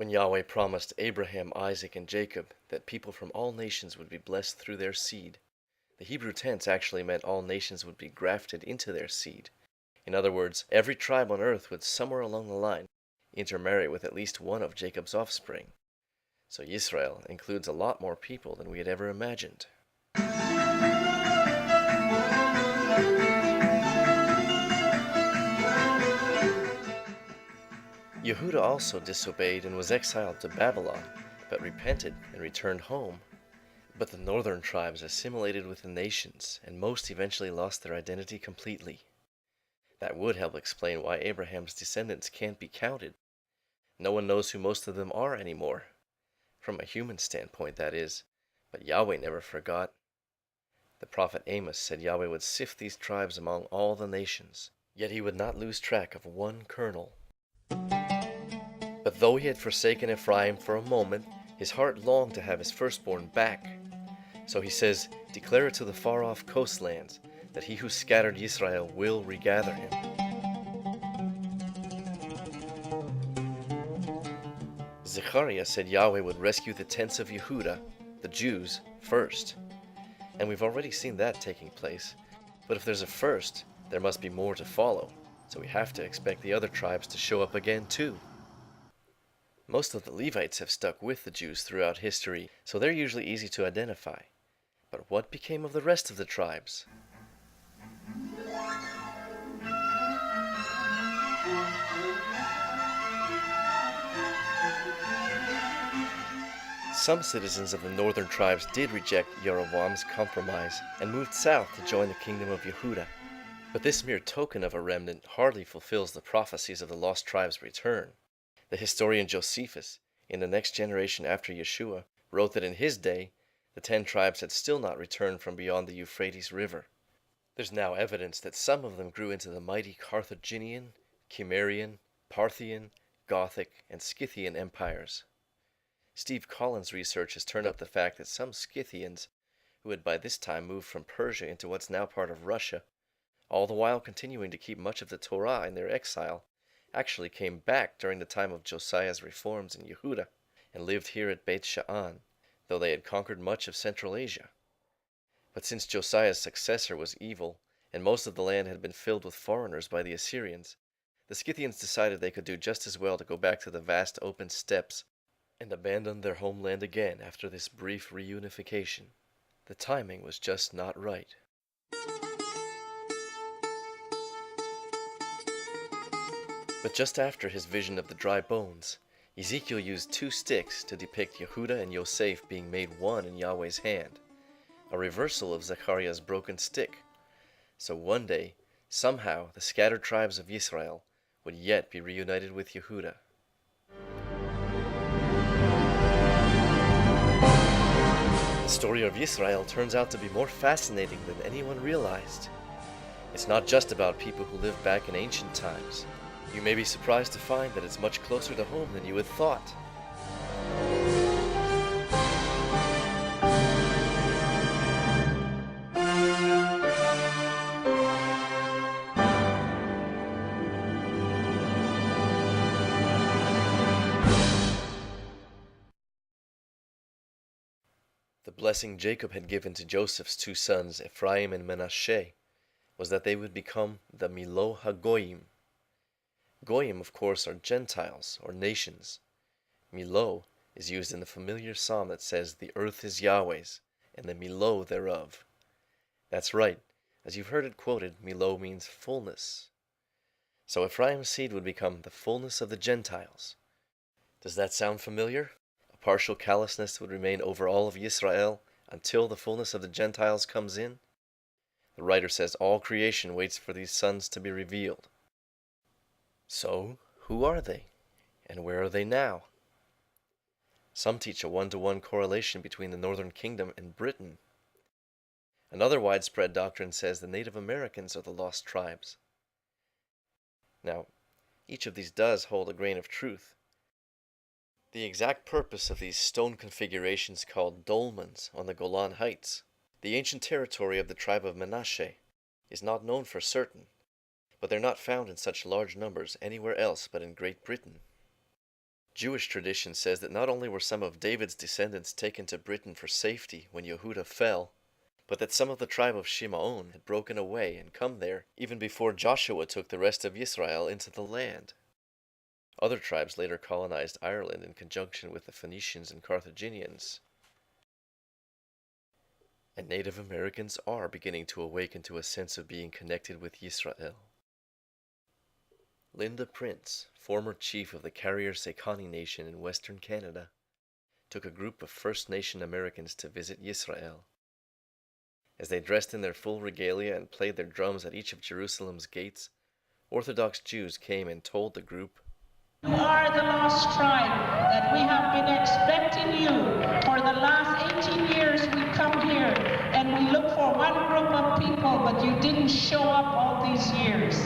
When Yahweh promised Abraham, Isaac, and Jacob that people from all nations would be blessed through their seed, the Hebrew tense actually meant all nations would be grafted into their seed. In other words, every tribe on earth would somewhere along the line intermarry with at least one of Jacob's offspring. So Yisrael includes a lot more people than we had ever imagined. Yehuda also disobeyed and was exiled to Babylon, but repented and returned home. But the northern tribes assimilated with the nations, and most eventually lost their identity completely. That would help explain why Abraham's descendants can't be counted. No one knows who most of them are anymore. From a human standpoint, that is, but Yahweh never forgot. The prophet Amos said Yahweh would sift these tribes among all the nations, yet he would not lose track of one kernel. But though he had forsaken Ephraim for a moment, his heart longed to have his firstborn back. So he says, "Declare it to the far-off coastlands, that he who scattered Israel will regather him." Zechariah said Yahweh would rescue the tents of Yehuda, the Jews, first. And we've already seen that taking place. But if there's a first, there must be more to follow, so we have to expect the other tribes to show up again too. Most of the Levites have stuck with the Jews throughout history, so they're usually easy to identify. But what became of the rest of the tribes? Some citizens of the northern tribes did reject Jeroboam's compromise and moved south to join the kingdom of Yehuda. But this mere token of a remnant hardly fulfills the prophecies of the lost tribes' return. The historian Josephus, in the next generation after Yeshua, wrote that in his day, the 10 tribes had still not returned from beyond the Euphrates River. There's now evidence that some of them grew into the mighty Carthaginian, Cimmerian, Parthian, Gothic, and Scythian empires. Steve Collins' research has turned up the fact that some Scythians, who had by this time moved from Persia into what's now part of Russia, all the while continuing to keep much of the Torah in their exile, actually came back during the time of Josiah's reforms in Yehuda, and lived here at Beit Sha'an, though they had conquered much of Central Asia. But since Josiah's successor was evil, and most of the land had been filled with foreigners by the Assyrians, the Scythians decided they could do just as well to go back to the vast open steppes and abandon their homeland again after this brief reunification. The timing was just not right. But just after his vision of the dry bones, Ezekiel used 2 sticks to depict Yehuda and Yosef being made one in Yahweh's hand, a reversal of Zechariah's broken stick. So one day, somehow, the scattered tribes of Israel would yet be reunited with Yehuda. The story of Israel turns out to be more fascinating than anyone realized. It's not just about people who lived back in ancient times. You may be surprised to find that it's much closer to home than you had thought. The blessing Jacob had given to Joseph's 2 sons, Ephraim and Manasseh, was that they would become the Milo HaGoyim. Goyim, of course, are Gentiles, or nations. Milo is used in the familiar psalm that says, "The earth is Yahweh's, and the Milo thereof." That's right, as you've heard it quoted, Milo means fullness. So Ephraim's seed would become the fullness of the Gentiles. Does that sound familiar? A partial callousness would remain over all of Yisrael until the fullness of the Gentiles comes in? The writer says all creation waits for these sons to be revealed. So, who are they? And where are they now? Some teach a 1-to-1 correlation between the Northern Kingdom and Britain. Another widespread doctrine says the Native Americans are the lost tribes. Now, each of these does hold a grain of truth. The exact purpose of these stone configurations called dolmens on the Golan Heights, the ancient territory of the tribe of Manasseh, is not known for certain, but they're not found in such large numbers anywhere else but in Great Britain. Jewish tradition says that not only were some of David's descendants taken to Britain for safety when Yehuda fell, but that some of the tribe of Shim'on had broken away and come there even before Joshua took the rest of Israel into the land. Other tribes later colonized Ireland in conjunction with the Phoenicians and Carthaginians. And Native Americans are beginning to awaken to a sense of being connected with Yisrael. Linda Prince, former chief of the Carrier-Sekani Nation in Western Canada, took a group of First Nation Americans to visit Yisrael. As they dressed in their full regalia and played their drums at each of Jerusalem's gates, Orthodox Jews came and told the group, "You are the lost tribe that we have been expecting you. For the last 18 years we come here and we look for one group of people, but you didn't show up all these years."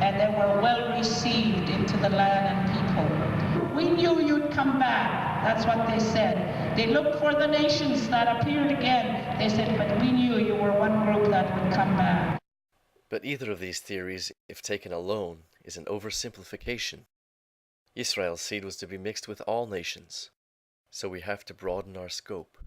And they were well received into the land and people. "We knew you'd come back." That's what they said. They looked for the nations that appeared again. They said, but we knew you were one group that would come back. But either of these theories, if taken alone, is an oversimplification. Israel's seed was to be mixed with all nations, so we have to broaden our scope.